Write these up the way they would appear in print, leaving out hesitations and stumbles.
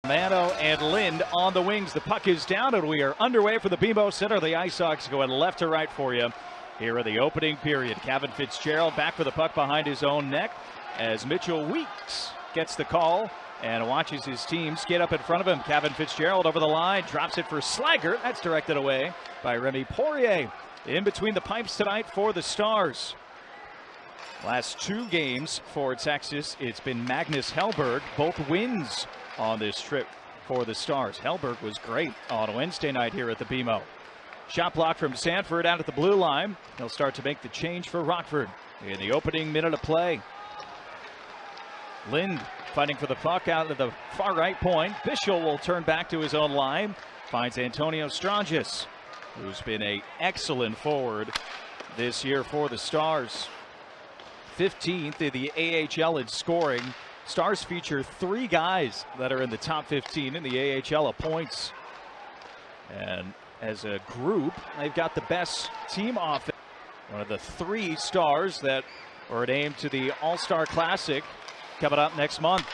Mano and Lind on the wings. The puck is down and we are underway for the BMO Center. The IceHogs going left to right for you here in the opening period. Kevin Fitzgerald back for the puck behind his own net as Mitchell Weeks gets the call and watches his team skate up in front of him. Kevin Fitzgerald over the line, drops it for Slaggert. That's directed away by Remy Poirier. In between the pipes tonight for the Stars. Last two games for Texas, it's been Magnus Hellberg, both wins on this trip for the Stars. Hellberg was great on Wednesday night here at the BMO. Shot block from Sanford out at the blue line. He'll start to make the change for Rockford in the opening minute of play. Lind fighting for the puck out of the far right point. Bischel will turn back to his own line. Finds Antonio Strangis, who's been an excellent forward this year for the Stars. 15th in the AHL in scoring. Stars feature three guys that are in the top 15 in the AHL of points. And as a group, they've got the best team offense. One of the three Stars that are named to the All-Star Classic coming up next month.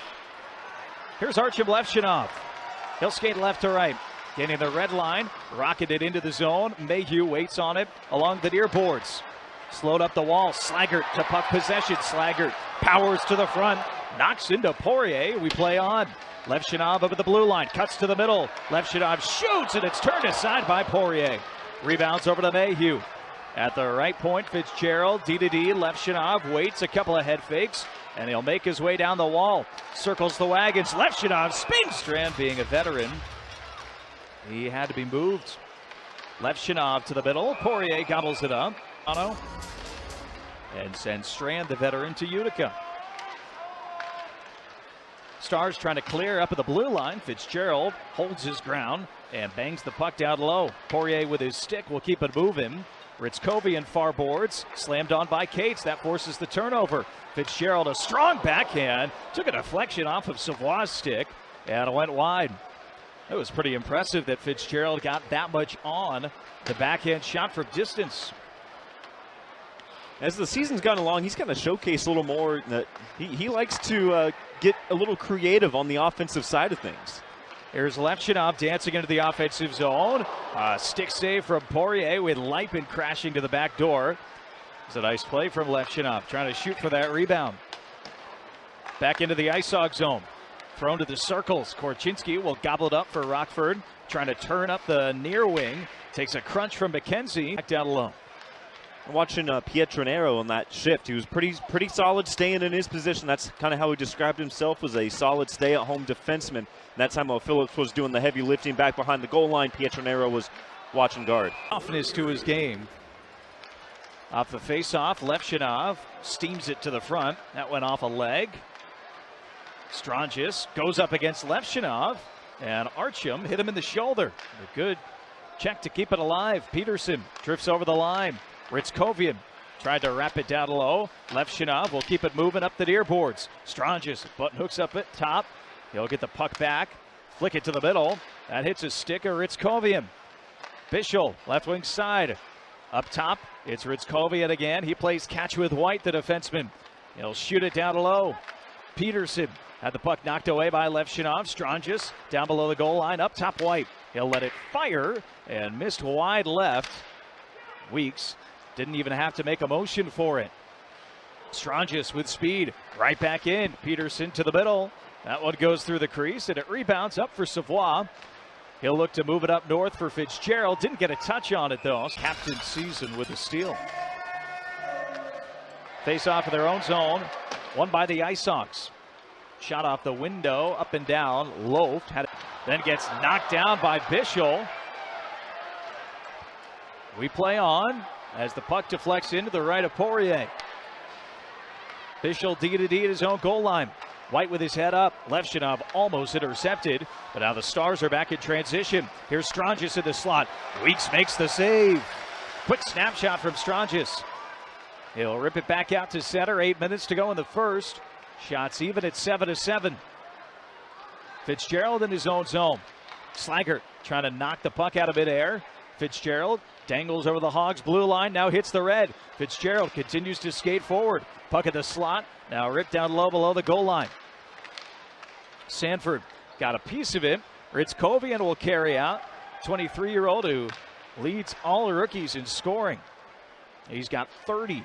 Here's Artyom Levshunov. He'll skate left to right. Getting the red line, rocketed into the zone. Mayhew waits on it along the near boards. Slowed up the wall. Slaggert to puck possession. Slaggert powers to the front. Knocks into Poirier. We play on. Levshunov over the blue line. Cuts to the middle. Levshunov shoots, and it's turned aside by Poirier. Rebounds over to Mayhew. At the right point, Fitzgerald. D-to-D. Levshunov waits a couple of head fakes, and he'll make his way down the wall. Circles the wagons. Levshunov spins. Strand, being a veteran, he had to be moved. Levshunov to the middle. Poirier gobbles it up. And sends Strand, the veteran, to Utica. Stars trying to clear up at the blue line. Fitzgerald holds his ground and bangs the puck down low. Poirier with his stick will keep it moving. Ritzkovian far boards, slammed on by Cates. That forces the turnover. Fitzgerald, a strong backhand, took a deflection off of Savoy's stick and it went wide. It was pretty impressive that Fitzgerald got that much on the backhand shot from distance. As the season's gone along, he's kind of showcased a little more that he likes to get a little creative on the offensive side of things. Here's Levshunov dancing into the offensive zone. Stick save from Poirier with Lipin crashing to the back door. It's a nice play from Levshunov, trying to shoot for that rebound. Back into the IceHog zone. Thrown to the circles. Korchinski will gobble it up for Rockford, trying to turn up the near wing. Takes a crunch from McKenzie. Back down low. Watching Pietronero on that shift, he was pretty solid staying in his position. That's kind of how he described himself, as a solid stay-at-home defenseman. And that time while Phillips was doing the heavy lifting back behind the goal line, Pietronero was watching guard. Toughness to his game. Off the face-off, Levshunov steams it to the front. That went off a leg. Strangis goes up against Levshunov, and Artyom hit him in the shoulder. A good check to keep it alive. Peterson drifts over the line. Ritzkovian tried to wrap it down low. Levshunov will keep it moving up the near boards. Strangis button hooks up at top. He'll get the puck back, flick it to the middle. That hits a stick of Ritzkovian. Bischel, left wing side. Up top, it's Ritzkovian again. He plays catch with White, the defenseman. He'll shoot it down low. Peterson had the puck knocked away by Levshunov. Strangis down below the goal line. Up top, White. He'll let it fire and missed wide left. Weeks didn't even have to make a motion for it. Strangis with speed, right back in. Peterson to the middle. That one goes through the crease, and it rebounds up for Savoy. He'll look to move it up north for Fitzgerald. Didn't get a touch on it, though. Captain season with a steal. Face off of their own zone, won by the IceHogs. Shot off the window, up and down. Loafed, then gets knocked down by Bischel. We play on as the puck deflects into the right of Poirier. Bischel D-to-D at his own goal line. White with his head up. Levshunov almost intercepted, but now the Stars are back in transition. Here's Strangis in the slot. Weeks makes the save. Quick snapshot from Strangis. He'll rip it back out to center. 8 minutes to go in the first. Shots even at 7-7. Fitzgerald in his own zone. Slaggert trying to knock the puck out of midair. Fitzgerald dangles over the Hogs blue line, now hits the red. Fitzgerald continues to skate forward. Puck in the slot, now ripped down low below the goal line. Sanford got a piece of it. Ritzkovian will carry out. 23-year-old who leads all the rookies in scoring. He's got 30.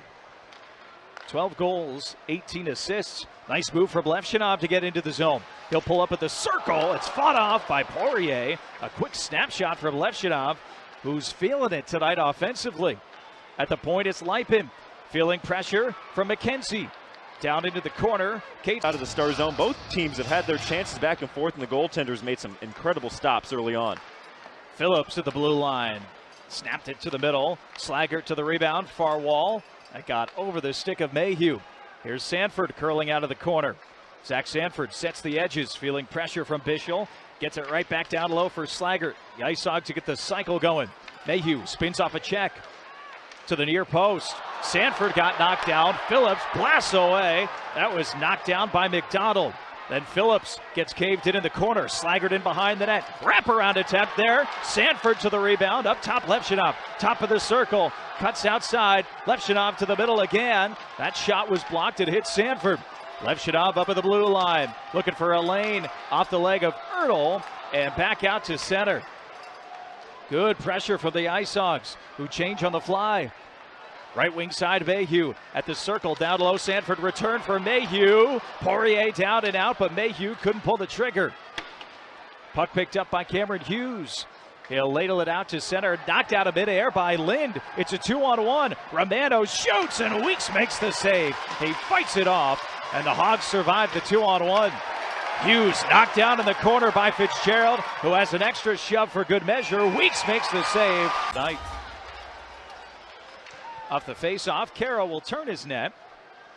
12 goals, 18 assists. Nice move from Levshunov to get into the zone. He'll pull up at the circle. It's fought off by Poirier. A quick snapshot from Levshunov, who's feeling it tonight offensively. At the point, it's Lipin. Feeling pressure from McKenzie. Down into the corner. Kate out of the star zone. Both teams have had their chances back and forth, and the goaltenders made some incredible stops early on. Phillips at the blue line. Snapped it to the middle. Slaggert to the rebound. Far wall. That got over the stick of Mayhew. Here's Sanford curling out of the corner. Zach Sanford sets the edges, feeling pressure from Bischel. Gets it right back down low for Slaggert. The IceHogs to get the cycle going. Mayhew spins off a check to the near post. Sanford got knocked down. Phillips blasts away. That was knocked down by McDonald. Then Phillips gets caved in the corner. Slaggert in behind the net. Wraparound attempt there. Sanford to the rebound. Up top, Levshunov. Top of the circle. Cuts outside. Levshunov to the middle again. That shot was blocked. It hit Sanford. Levshunov up at the blue line. Looking for a lane off the leg of Ertl. And back out to center. Good pressure from the IceHogs, who change on the fly. Right wing side, Mayhew at the circle, down low. Sanford return for Mayhew. Poirier down and out, but Mayhew couldn't pull the trigger. Puck picked up by Cameron Hughes. He'll ladle it out to center, knocked out of midair by Lind. It's a 2-on-1. Romano shoots and Weeks makes the save. He fights it off, and the Hogs survive the 2-on-1. Hughes knocked down in the corner by Fitzgerald, who has an extra shove for good measure. Weeks makes the save. Knight. Off the face-off, Carroll will turn his net.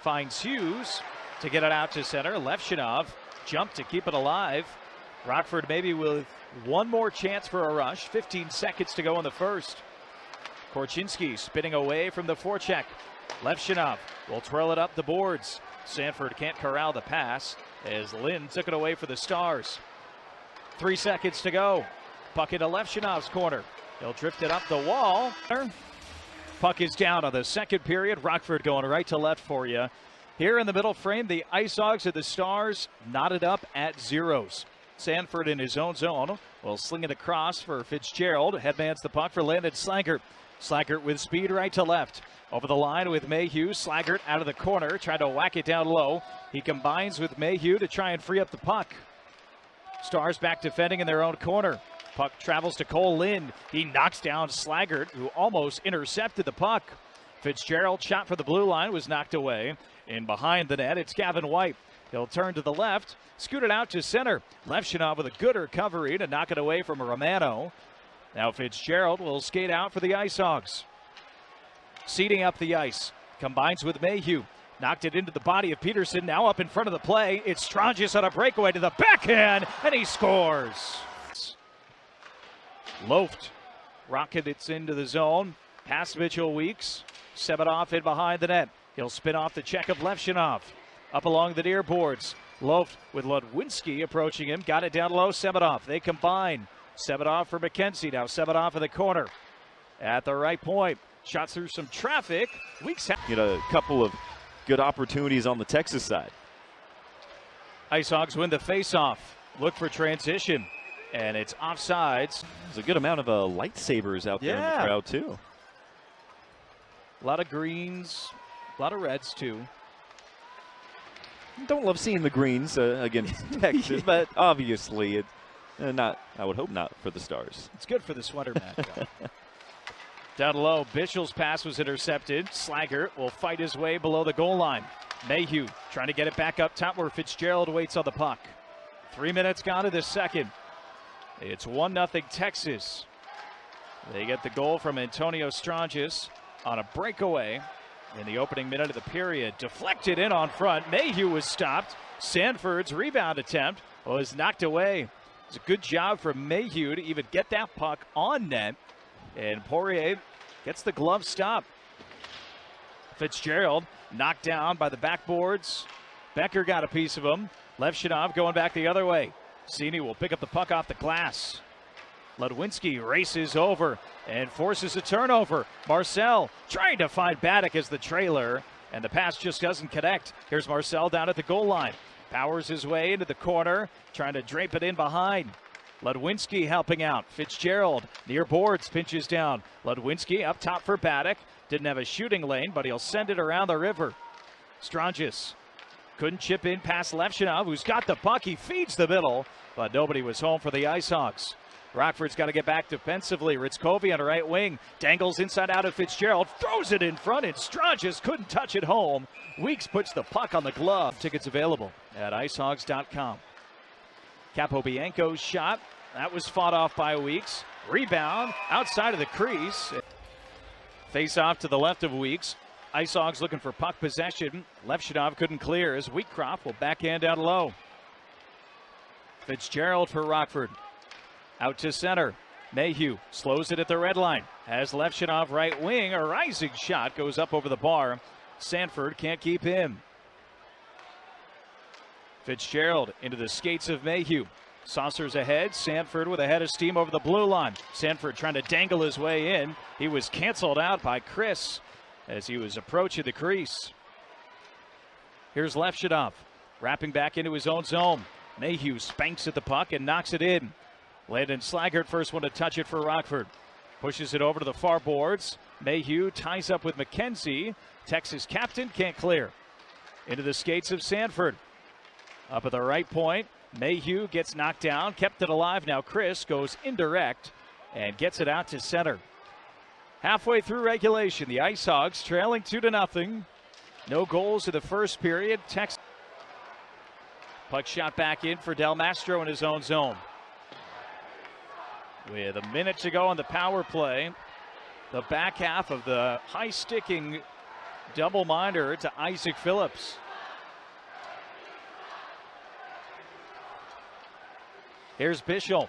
Finds Hughes to get it out to center. Levshunov jumped to keep it alive. Rockford maybe with one more chance for a rush. 15 seconds to go in the first. Korchinski spinning away from the forecheck. Levshunov will twirl it up the boards. Sanford can't corral the pass as Lynn took it away for the Stars. 3 seconds to go. Puck into Levshunov's corner. He'll drift it up the wall. Puck is down on the second period. Rockford going right to left for you. Here in the middle frame, the IceHogs and the Stars knotted up at zeros. Sanford in his own zone will sling it across for Fitzgerald. Headmans the puck for Landon Slaggert. Slaggert with speed right to left. Over the line with Mayhew. Slaggert out of the corner, trying to whack it down low. He combines with Mayhew to try and free up the puck. Stars back defending in their own corner. Puck travels to Cole Lind. He knocks down Slaggert, who almost intercepted the puck. Fitzgerald shot for the blue line, was knocked away. And behind the net, it's Gavin White. He'll turn to the left, scoot it out to center. Levshunov with a good recovery to knock it away from Romano. Now Fitzgerald will skate out for the IceHogs. Seating up the ice, combines with Mayhew. Knocked it into the body of Peterson, now up in front of the play. It's Strangis on a breakaway to the backhand, and he scores. Loft rockets into the zone. Past Mitchell Weeks. Semenov in behind the net. He'll spin off the check of Levshunov. Up along the near boards. Loft with Ludwinski approaching him. Got it down low. Semenov. They combine. Semenov for McKenzie. Now Semenov in the corner. At the right point. Shot through some traffic. Weeks had a couple of good opportunities on the Texas side. IceHogs win the face-off. Look for transition. And it's offsides. There's a good amount of lightsabers out there in the crowd, too. A lot of greens, a lot of reds, too. Don't love seeing the greens against Texas, but obviously, not. I would hope not for the Stars. It's good for the sweater matchup. Down low, Bischel's pass was intercepted. Slaggert will fight his way below the goal line. Mayhew trying to get it back up top where Fitzgerald waits on the puck. 3 minutes gone to the second. It's 1-0 Texas. They get the goal from Antonio Strangis on a breakaway in the opening minute of the period. Deflected in on front. Mayhew was stopped. Sanford's rebound attempt was knocked away. It's a good job from Mayhew to even get that puck on net. And Poirier gets the glove stop. Fitzgerald knocked down by the backboards. Becker got a piece of him. Levshunov going back the other way. Cini will pick up the puck off the glass. Ludwinski races over and forces a turnover. Marcel trying to find Baddock as the trailer, and the pass just doesn't connect. Here's Marcel down at the goal line. Powers his way into the corner, trying to drape it in behind. Ludwinski helping out. Fitzgerald near boards, pinches down. Ludwinski up top for Paddock. Didn't have a shooting lane, but he'll send it around the river. Strangis couldn't chip in past Levshunov, who's got the puck. He feeds the middle, but nobody was home for the IceHogs. Rockford's got to get back defensively. Ritzkovi on the right wing. Dangles inside out of Fitzgerald. Throws it in front, and Strangis couldn't touch it home. Weeks puts the puck on the glove. Tickets available at icehogs.com. Capobianco's shot. That was fought off by Weeks. Rebound outside of the crease. Face off to the left of Weeks. IceHogs looking for puck possession. Levshunov couldn't clear as Wheatcroft will backhand down low. Fitzgerald for Rockford. Out to center. Mayhew slows it at the red line. Has Levshunov right wing. A rising shot goes up over the bar. Sanford can't keep him. Fitzgerald into the skates of Mayhew. Saucers ahead. Sanford with a head of steam over the blue line. Sanford trying to dangle his way in. He was canceled out by Chris as he was approaching the crease. Here's Levshunov wrapping back into his own zone. Mayhew spanks at the puck and knocks it in. Landon Slaggert, first one to touch it for Rockford. Pushes it over to the far boards. Mayhew ties up with McKenzie. Texas captain can't clear. Into the skates of Sanford. Up at the right point. Mayhew gets knocked down, kept it alive. Now Chris goes indirect and gets it out to center. Halfway through regulation, the IceHogs trailing 2-0. No goals in the first period. Texas. Puck shot back in for Del Mastro in his own zone. With a minute to go on the power play, the back half of the high-sticking double-minder to Isaac Phillips. Here's Bischel.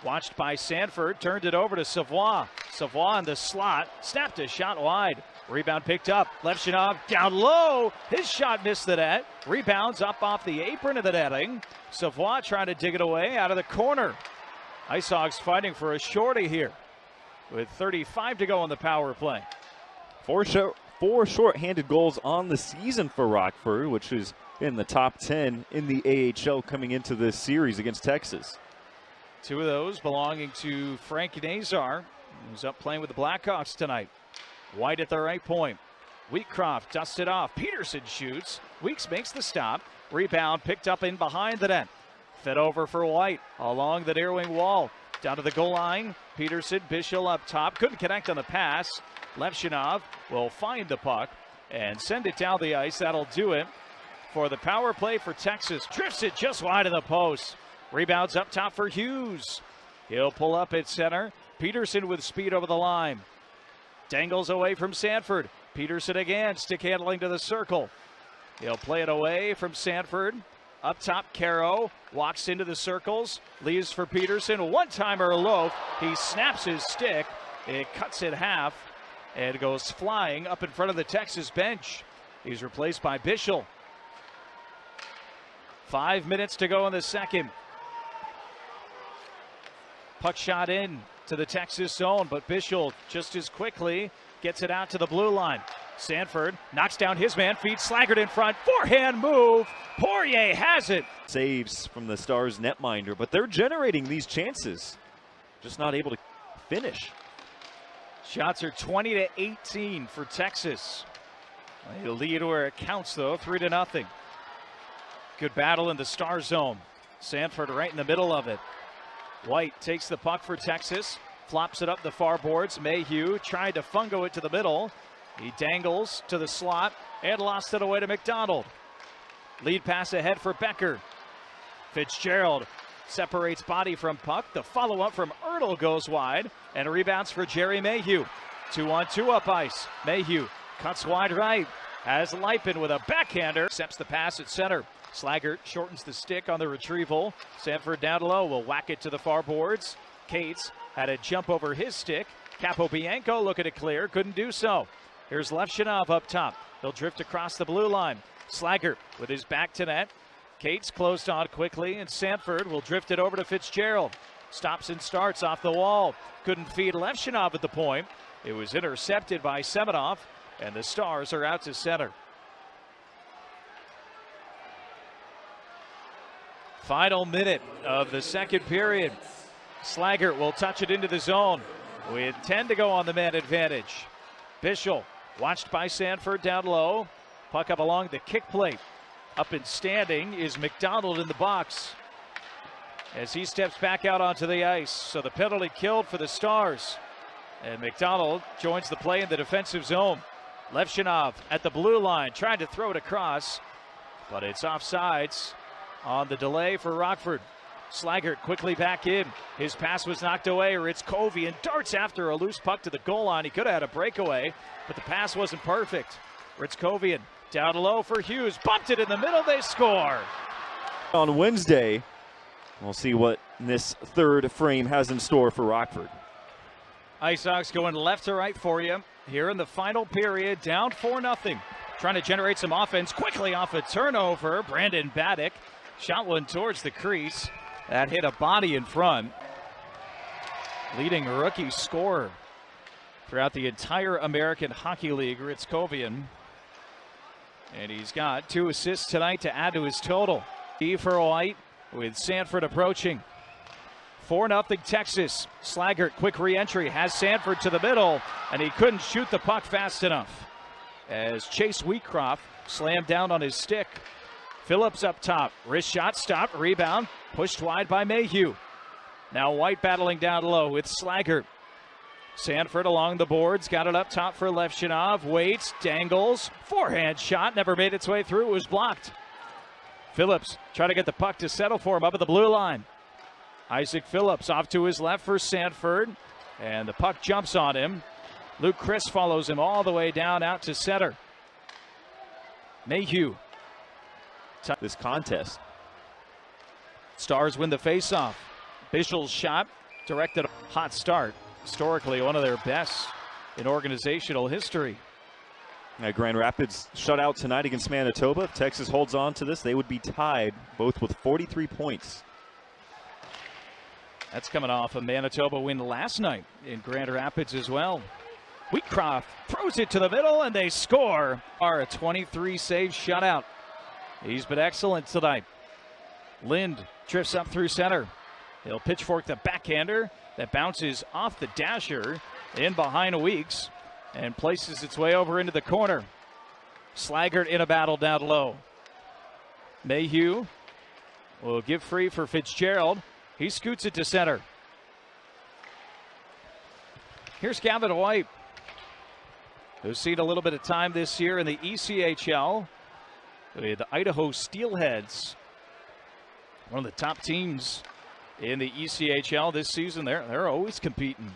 Watched by Sanford, turned it over to Savoie. Savoie in the slot, snapped a shot wide. Rebound picked up. Levshunov down low. His shot missed the net. Rebounds up off the apron of the netting. Savoie trying to dig it away out of the corner. IceHogs fighting for a shorty here with 35 to go on the power play. Four short-handed goals on the season for Rockford, which is in the top 10 in the AHL coming into this series against Texas. Two of those belonging to Frank Nazar, who's up playing with the Blackhawks tonight. White at the right point. Wheatcroft dusts it off. Peterson shoots. Weeks makes the stop. Rebound picked up in behind the net. Fed over for White along the near wing wall. Down to the goal line. Peterson, Bischel up top. Couldn't connect on the pass. Levshunov will find the puck and send it down the ice. That'll do it for the power play for Texas. Drifts it just wide of the post. Rebounds up top for Hughes. He'll pull up at center. Peterson with speed over the line. Dangles away from Sanford. Peterson again, stick handling to the circle. He'll play it away from Sanford. Up top, Caro walks into the circles, leaves for Peterson. One-timer loaf. He snaps his stick. It cuts it half and goes flying up in front of the Texas bench. He's replaced by Bischel. 5 minutes to go in the second. Puck shot in to the Texas zone, but Bischel just as quickly gets it out to the blue line. Sanford knocks down his man, feeds Slaggert in front, forehand move. Poirier has it. Saves from the Stars netminder, but they're generating these chances. Just not able to finish. Shots are 20-18 for Texas. They lead where it counts though, 3-0. Good battle in the Star zone. Sanford right in the middle of it. White takes the puck for Texas, flops it up the far boards. Mayhew tried to fungo it to the middle. He dangles to the slot and lost it away to McDonald. Lead pass ahead for Becker. Fitzgerald separates body from puck. The follow-up from Ertl goes wide and rebounds for Jerry Mayhew. 2-on-2 up ice. Mayhew cuts wide right. Has Lipin with a backhander. Accepts the pass at center. Slaggert shortens the stick on the retrieval. Sanford down low will whack it to the far boards. Cates had a jump over his stick. Capobianco looking to clear, couldn't do so. Here's Levshunov up top. He'll drift across the blue line. Slaggert with his back to net. Cates closed on quickly, and Sanford will drift it over to Fitzgerald. Stops and starts off the wall. Couldn't feed Levshunov at the point. It was intercepted by Semenov, and the Stars are out to center. Final minute of the second period. Slaggert will touch it into the zone with 10 to go on the man advantage. Bischel watched by Sanford down low. Puck up along the kick plate. Up and standing is McDonald in the box as he steps back out onto the ice. So the penalty killed for the Stars. And McDonald joins the play in the defensive zone. Levshunov at the blue line, trying to throw it across, but it's offsides on the delay for Rockford. Slaggert quickly back in. His pass was knocked away. Ritzkovian darts after a loose puck to the goal line. He could have had a breakaway, but the pass wasn't perfect. Ritzkovian down low for Hughes. Bumped it in the middle. They score. On Wednesday, we'll see what this third frame has in store for Rockford. IceHogs going left to right for you here in the final period. Down 4-0. Trying to generate some offense quickly off a turnover. Brandon Baddock shot one towards the crease. That hit a body in front. Leading rookie scorer throughout the entire American Hockey League, Ritzkovian. And he's got 2 assists tonight to add to his total. E for White with Sanford approaching. 4-0 Texas. Slaggert, quick re-entry, has Sanford to the middle, and he couldn't shoot the puck fast enough as Chase Wheatcroft slammed down on his stick. Phillips up top, wrist shot, stopped, rebound, pushed wide by Mayhew. Now White battling down low with Slaggert. Sanford along the boards, got it up top for Levshunov, waits, dangles, forehand shot, never made its way through, it was blocked. Phillips trying to get the puck to settle for him up at the blue line. Isaac Phillips off to his left for Sanford, and the puck jumps on him. Luke Chris follows him all the way down out to center. Mayhew. This contest. Stars win the faceoff. Bischel's shot directed a hot start. Historically one of their best in organizational history. Grand Rapids shut out tonight against Manitoba. If Texas holds on to this, they would be tied, both with 43 points. That's coming off a Manitoba win last night in Grand Rapids as well. Wheatcroft throws it to the middle and they score. A 23-save shutout. He's been excellent tonight. Lind drifts up through center. He'll pitchfork the backhander that bounces off the dasher in behind Weeks and places its way over into the corner. Slaggert in a battle down low. Mayhew will give free for Fitzgerald. He scoots it to center. Here's Gavin White, who's seen a little bit of time this year in the ECHL with the Idaho Steelheads. One of the top teams in the ECHL this season. They're always competing.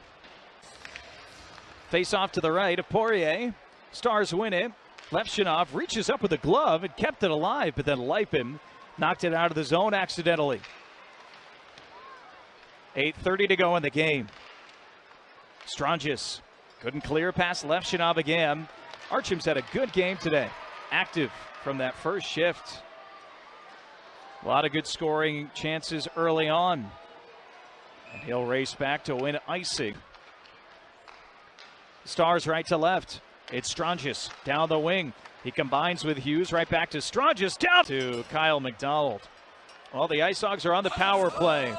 Face off to the right of Poirier. Stars win it. Levshunov reaches up with a glove and kept it alive, but then Lipin knocked it out of the zone accidentally. 8:30 to go in the game. Strangis couldn't clear past Levshunov again. Artyom's had a good game today. Active from that first shift. A lot of good scoring chances early on. And he'll race back to win icing. Stars right to left. It's Strangis down the wing. He combines with Hughes, right back to Strangis, down to Kyle McDonald. Well, the IceHogs are on the power play.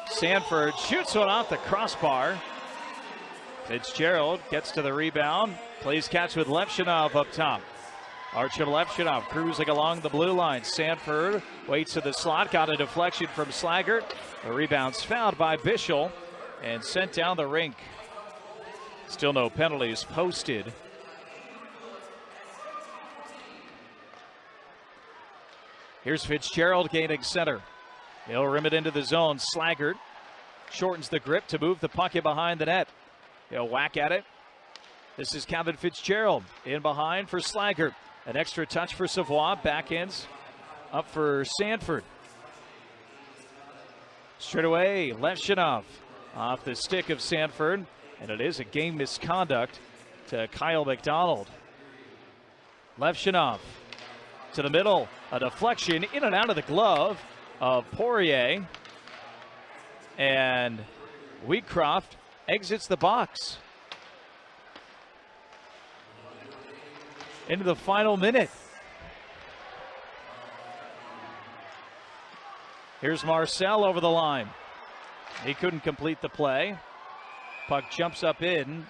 Sanford shoots one off the crossbar. Fitzgerald gets to the rebound. Plays catch with Levshunov up top. Artyom Levshunov cruising along the blue line. Sanford waits to the slot. Got a deflection from Slaggert. The rebound's fouled by Bischel and sent down the rink. Still no penalties posted. Here's Fitzgerald gaining center. He'll rim it into the zone. Slaggert shortens the grip to move the puck in behind the net. He'll whack at it. This is Kevin Fitzgerald in behind for Slaggert. An extra touch for Savoie. Backhands up for Sanford. Straight away, Levshunov off the stick of Sanford. And it is a game misconduct to Kyle McDonald. Levshunov to the middle. A deflection in and out of the glove of Poirier. And Wheatcroft exits the box. Into the final minute. Here's Marcel over the line. He couldn't complete the play. Puck jumps up in.